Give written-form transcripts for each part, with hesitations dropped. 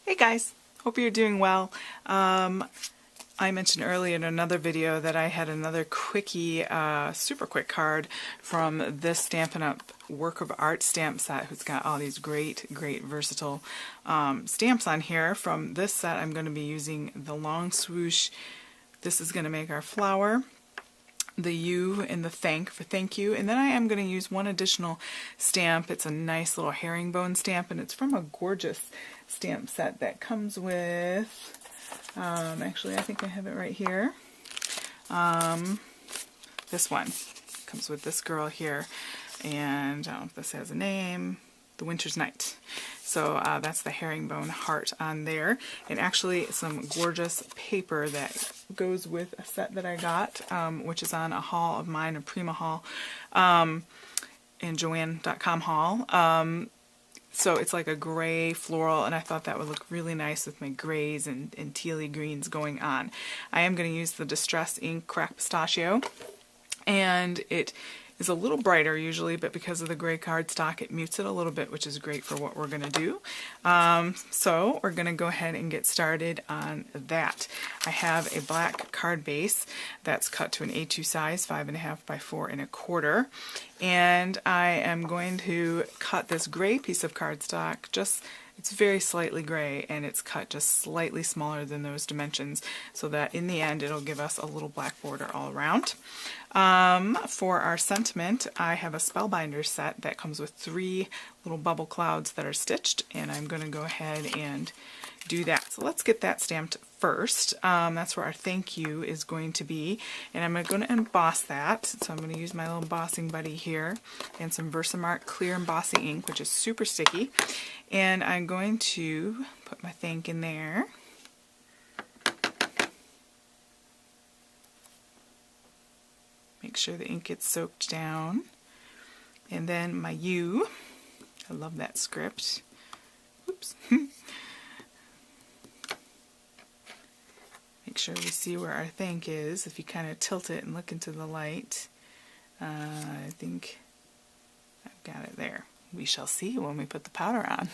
Hey guys, hope you're doing well. I mentioned earlier in another video that I had another quickie, super quick card from this Stampin' Up! Work of Art stamp set, who's got all these great versatile stamps on here. From this set I'm going to be using the long swoosh. This is going to make our flower, the U and the thank for thank you, and then I am going to use one additional stamp. It's a nice little herringbone stamp, and it's from a Gorjuss stamp set that comes with, actually I think I have it right here, this one comes with this girl here, and I don't know if this has a name, The Winter's Night. So that's the herringbone heart on there, and actually some Gorjuss paper that goes with a set that I got, which is on a haul of mine, a Prima haul, and Joann.com haul. So it's like a gray floral, and I thought that would look really nice with my grays and tealy greens going on. I am going to use the Distress Ink Cracked Pistachio, and it is a little brighter usually, but because of the gray cardstock it mutes it a little bit, which is great for what we're going to do. So we're going to go ahead and get started on that. I have a black card base that's cut to an A2 size, 5.5 by 4 1/4, and I am going to cut this gray piece of cardstock, it's very slightly gray, and it's cut just slightly smaller than those dimensions, so that in the end it'll give us a little black border all around. For our sentiment, I have a Spellbinders set that comes with 3 little bubble clouds that are stitched, and I'm going to go ahead and do that. So let's get that stamped first. That's where our thank you is going to be, and I'm going to emboss that. So I'm going to use my little embossing buddy here and some Versamark clear embossing ink, which is super sticky, and I'm going to put my thank in there. Make sure the ink gets soaked down, and then my U. I love that script. Oops. Make sure we see where our thank is. If you kind of tilt it and look into the light, I think I've got it there. We shall see when we put the powder on.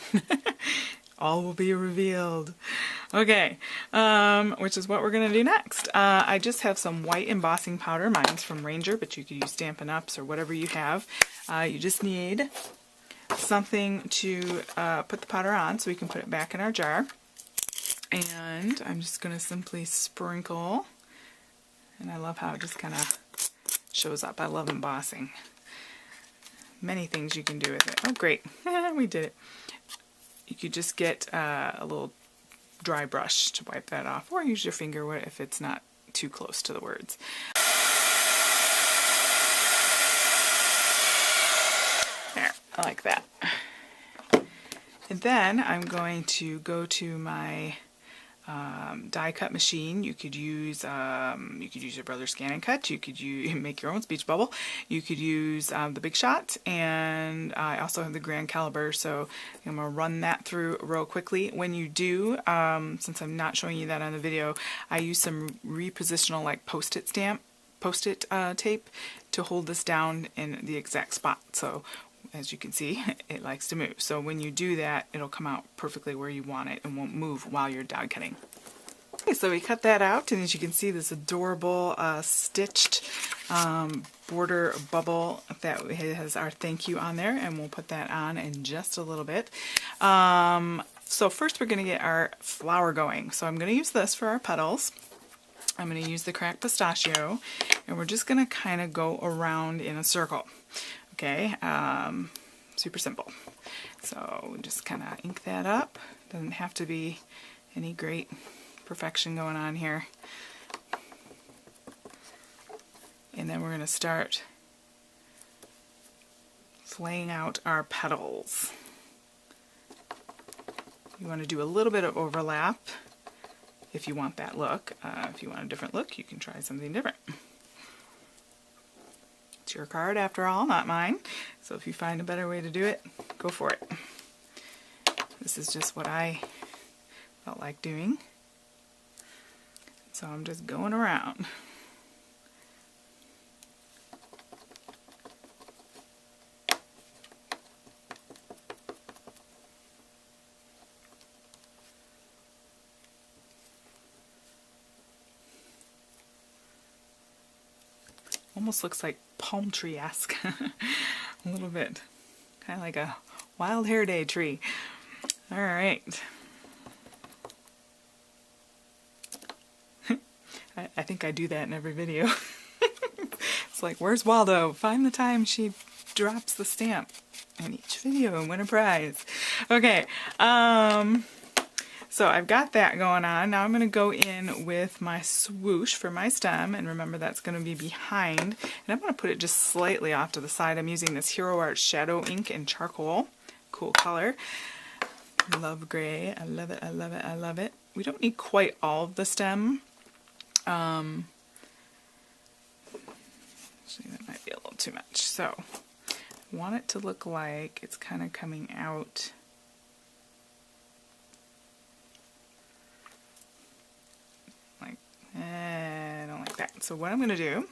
All will be revealed. Okay, which is what we're going to do next. I just have some white embossing powder. Mine's from Ranger, but you could use Stampin' Ups or whatever you have. You just need something to put the powder on so we can put it back in our jar. And I'm just going to simply sprinkle, and I love how it just kind of shows up. I love embossing. Many things you can do with it. Oh great, we did it. You could just get a little dry brush to wipe that off, or use your finger if it's not too close to the words. There, I like that. And then I'm going to go to my die cut machine. You could use your brother's Scan and Cut. You could make your own speech bubble. You could use the Big Shot, and I also have the Grand Caliber, so I'm going to run that through real quickly. When you do, since I'm not showing you that on the video, I use some repositional like post-it tape to hold this down in the exact spot. So as you can see, it likes to move. So when you do that, it'll come out perfectly where you want it and won't move while you're die cutting. Okay, so we cut that out, and as you can see, this adorable stitched border bubble that has our thank you on there, and we'll put that on in just a little bit. So first we're going to get our flower going. So I'm going to use this for our petals. I'm going to use the Cracked Pistachio, and we're just going to kind of go around in a circle. Okay, super simple. So just kind of ink that up. Doesn't have to be any great perfection going on here. And then we're going to start flaying out our petals. You want to do a little bit of overlap if you want that look. If you want a different look, you can try something different. It's your card after all, not mine. So if you find a better way to do it, go for it. This is just what I felt like doing. So I'm just going around. almost looks like palm tree-esque. A little bit. Kind of like a wild hair day tree. Alright. I think I do that in every video. It's like, where's Waldo? Find the time she drops the stamp in each video and win a prize. Okay, so I've got that going on. Now I'm going to go in with my swoosh for my stem, and remember that's going to be behind. And I'm going to put it just slightly off to the side. I'm using this Hero Art Shadow Ink in charcoal. Cool color. Love gray. I love it, I love it, I love it. We don't need quite all of the stem. Actually, that might be a little too much. So I want it to look like it's kind of coming out like, I don't like that. So what I'm going to do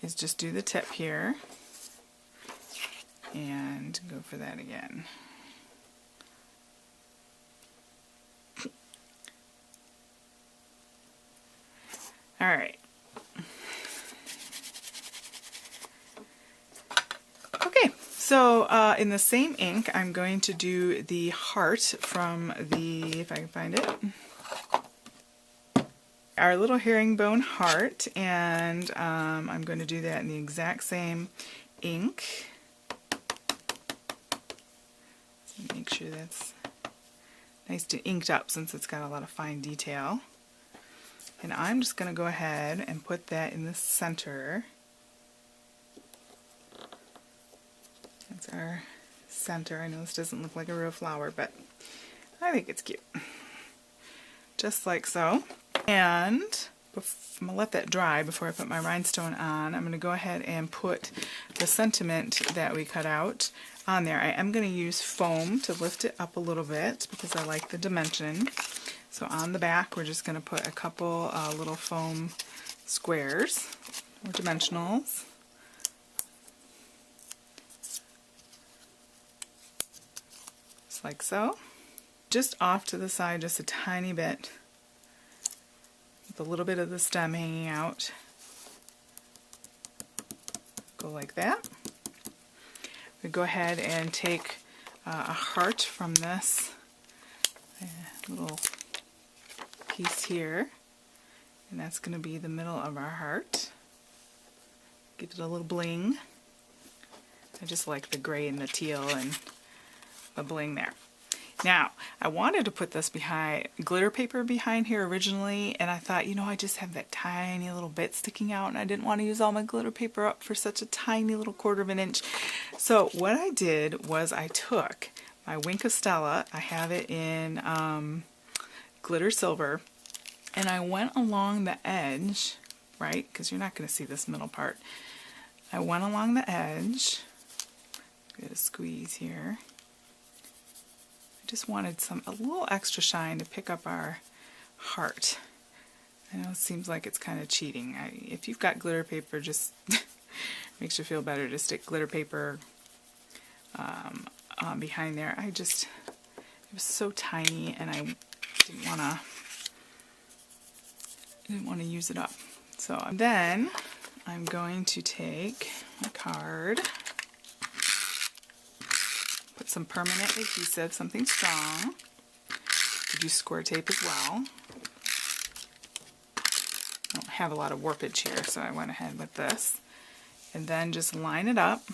is just do the tip here and go for that again. Alright. Okay, so in the same ink, I'm going to do the heart from the, if I can find it, our little herringbone heart, and I'm going to do that in the exact same ink. So make sure that's nice and inked up since it's got a lot of fine detail. And I'm just going to go ahead and put that in the center. That's our center. I know this doesn't look like a real flower, but I think it's cute. Just like so. And I'm going to let that dry before I put my rhinestone on. I'm going to go ahead and put the sentiment that we cut out on there. I am going to use foam to lift it up a little bit because I like the dimension. So on the back, we're just going to put a couple little foam squares or dimensionals. Just like so. Just off to the side, just a tiny bit, with a little bit of the stem hanging out. Go like that. We go ahead and take a heart from this little piece here, and that's going to be the middle of our heart. Give it a little bling. I just like the gray and the teal and the bling there. Now, I wanted to put this behind glitter paper behind here originally, and I thought, you know, I just have that tiny little bit sticking out, and I didn't want to use all my glitter paper up for such a tiny little 1/4 of an inch. So what I did was I took my Wink of Stella, I have it in glitter silver, and I went along the edge, right, because you're not going to see this middle part. I went along the edge, get a squeeze here. I just wanted a little extra shine to pick up our heart. I know it seems like it's kind of cheating. If you've got glitter paper, just makes you feel better to stick glitter paper behind there. It was so tiny, and I didn't want to use it up. So then I'm going to take my card, put some permanent adhesive, something strong. You do score tape as well. I don't have a lot of warpage here, so I went ahead with this. And then just line it up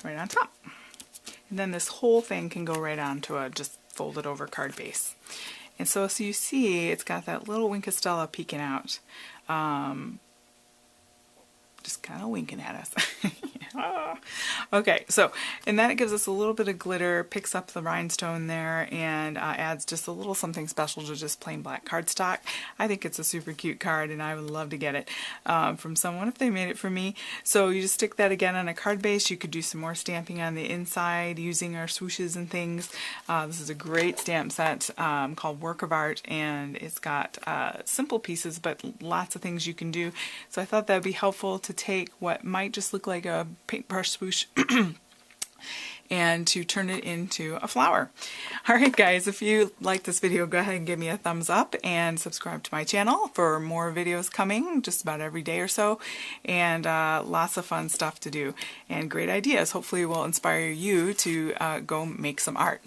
right on top. And then this whole thing can go right onto a just folded over card base. And so you see it's got that little Wink of Stella peeking out. Just kind of winking at us. Okay, so, and then it gives us a little bit of glitter, picks up the rhinestone there, and adds just a little something special to just plain black cardstock. I think it's a super cute card, and I would love to get it from someone if they made it for me. So you just stick that again on a card base. You could do some more stamping on the inside using our swooshes and things. This is a great stamp set called Work of Art, and it's got simple pieces, but lots of things you can do. So I thought that would be helpful to take what might just look like a paintbrush swoosh and to turn it into a flower. Alright guys, if you like this video, go ahead and give me a thumbs up and subscribe to my channel for more videos coming just about every day or so, and lots of fun stuff to do and great ideas. Hopefully will inspire you to go make some art.